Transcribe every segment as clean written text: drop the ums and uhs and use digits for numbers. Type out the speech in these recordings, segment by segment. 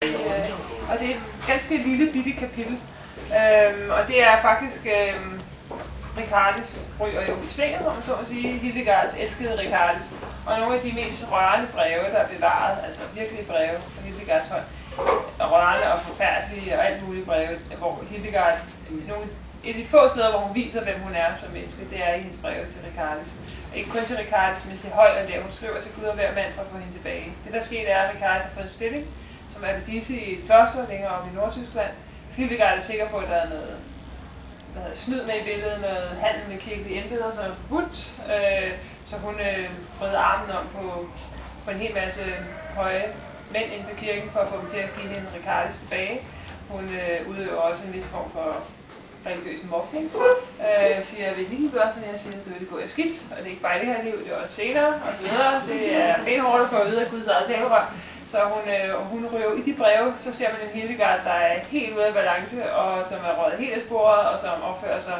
Og det er et ganske lille bitte kapitel. Og det er faktisk Ricardes ryger jo i svinget, om man så må sige, Hildegards elskede Ricardes. Og nogle af de mest rørende breve, der er bevaret, altså virkelige breve fra Hildegards hånd, rørende og forfærdelige og alt muligt breve, hvor Hildegard, et af de få steder, hvor hun viser, hvem hun er som menneske, det er i hendes breve til Ricardes. Ikke kun til Ricardes, men til høj og lav. Hun skriver til Gud og hver mand for at få hende tilbage. Det der skete er, at Ricardes har fået en stilling, som er abbedisse i et kloster længere oppe i Nordtyskland. Hildegard er sikker på, at der er noget snyd med i billedet, noget handel med kirkelige embeder, som er forbudt. Så hun vreder armen om på en hel masse høje mænd inden for kirken, for at få dem til at give hende Ricardes tilbage. Hun udøver også en vis form for religiøs mobning. Siger, at hvis I ikke gør, som jeg siger, så vil det gå skidt. Og det er ikke bare i det her liv, det er også senere og så videre. Det er pænt hårdt at få at vide af Guds eget talerør. Så hun ryger i de breve, så ser man en Hildegard, der er helt ude af balance, og som er røget helt af sporet, og som opfører sig,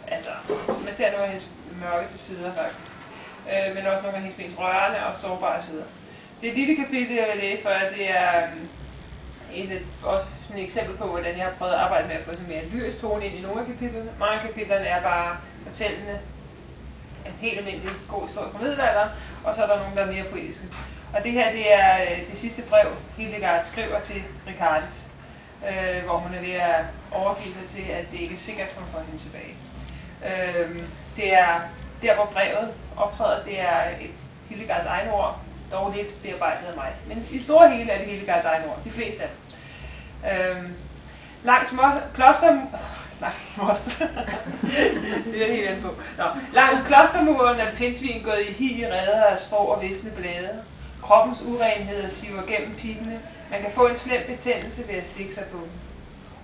altså, man ser nogle af hendes mørkeste sider faktisk, men også nogle af hendes mest rørende og sårbare sider. Det er et lille kapitel, jeg vil læse for jer, det er også et eksempel på, hvordan jeg har prøvet at arbejde med at få sådan mere lyrisk tone ind i nogle af kapitlerne. Mange af kapitlerne er bare fortællende, en helt almindelig god historie fra middelalderen, og så er der nogle, der er mere poetiske. Og det her, det er det sidste brev, Hildegard skriver til Ricardes, hvor hun er ved at overgive sig til, at det ikke er sikkert, at hun får hende tilbage. Det er der, hvor brevet optræder, det er Hildegards egne ord, dog lidt bearbejdet af mig. Men i store hele er det Hildegards egne ord, de fleste af dem. Langs klostermuren er pindsvin gået i hi, redder af strå og visne blade. Kroppens urenheder siver gennem piggene. Man kan få en slem betændelse ved at stikke sig på dem.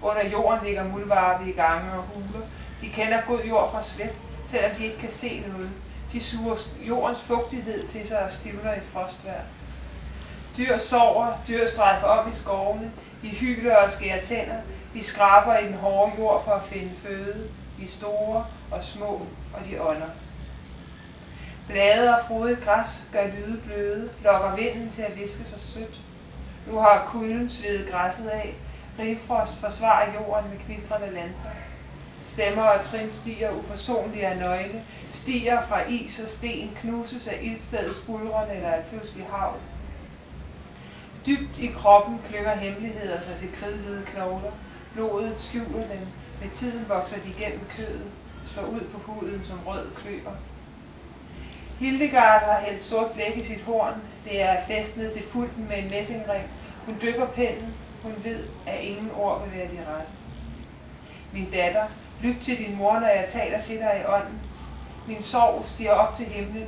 Under jorden ligger muldvarpe i gange og huler. De kender god jord fra svæt, selvom de ikke kan se noget. De suger jordens fugtighed til sig og stivner i frostvejr. Dyr sover, dyr strejfer op i skovene. De hyler og skærer tænder. De skraber i den hårde jord for at finde føde. De er store og små, og de ånder. Blade og frodigt græs gør lyde bløde, lokker vinden til at viske sig sødt. Nu har kulden svedet græsset af. Rifrost forsvarer jorden med knitrende lanser. Stemmer og trin stiger uforsonlige af nøgle, stiger fra is og sten, knuses af ildstedets bulrende eller af pludselig havl. Dybt i kroppen klynger hemmeligheder sig til kridhvide knogler. Blodet skjuler dem. Med tiden vokser de gennem kødet, slår ud på huden som rød kløver. Hildegard har hældt sort blæk i sit horn. Det er fæstnet til pulten med en messingring. Hun dypper pennen. Hun ved, at ingen ord vil være de rette. Min datter, lyt til din mor, når jeg taler til dig i ånden. Min sorg stiger op til himlen.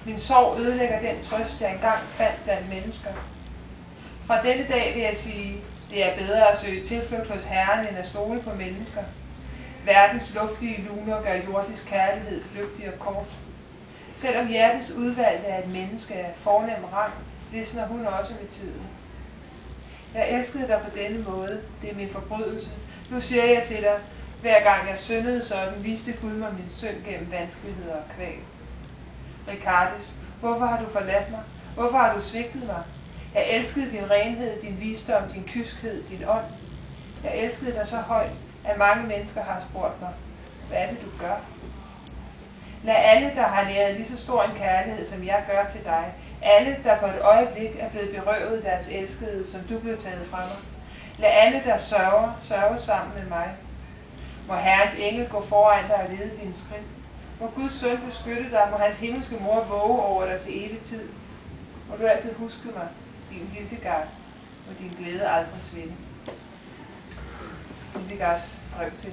Min sorg ødelægger den trøst, jeg engang fandt blandt mennesker. Fra denne dag vil jeg sige, det er bedre at søge tilflugt hos Herren, end at stole på mennesker. Verdens luftige luner gør jordisk kærlighed flygtig og kort. Selvom hjertets udvalgte er et menneske af fornem rang, visner hun også med tiden. Jeg elskede dig på denne måde, det er min forbrydelse. Nu siger jeg til dig, hver gang jeg syndede sådan, viste Gud mig min synd gennem vanskeligheder og kval. Ricardes, hvorfor har du forladt mig? Hvorfor har du svigtet mig? Jeg elskede din renhed, din visdom, din kyskhed, din ånd. Jeg elskede dig så højt, at mange mennesker har spurgt mig, hvad er det du gør? Lad alle, der har næret lige så stor en kærlighed, som jeg gør til dig, alle, der på et øjeblik er blevet berøvet deres elskede, som du blev taget fra mig. Lad alle, der sørger, sørge sammen med mig. Må Herrens engel gå foran dig og lede dine skridt. Må Guds søn beskytte dig, må hans himmelske mor våge over dig til evig tid. Må du altid huske mig, din Hildegard, og din glæde aldrig svinde. Hildegards brev til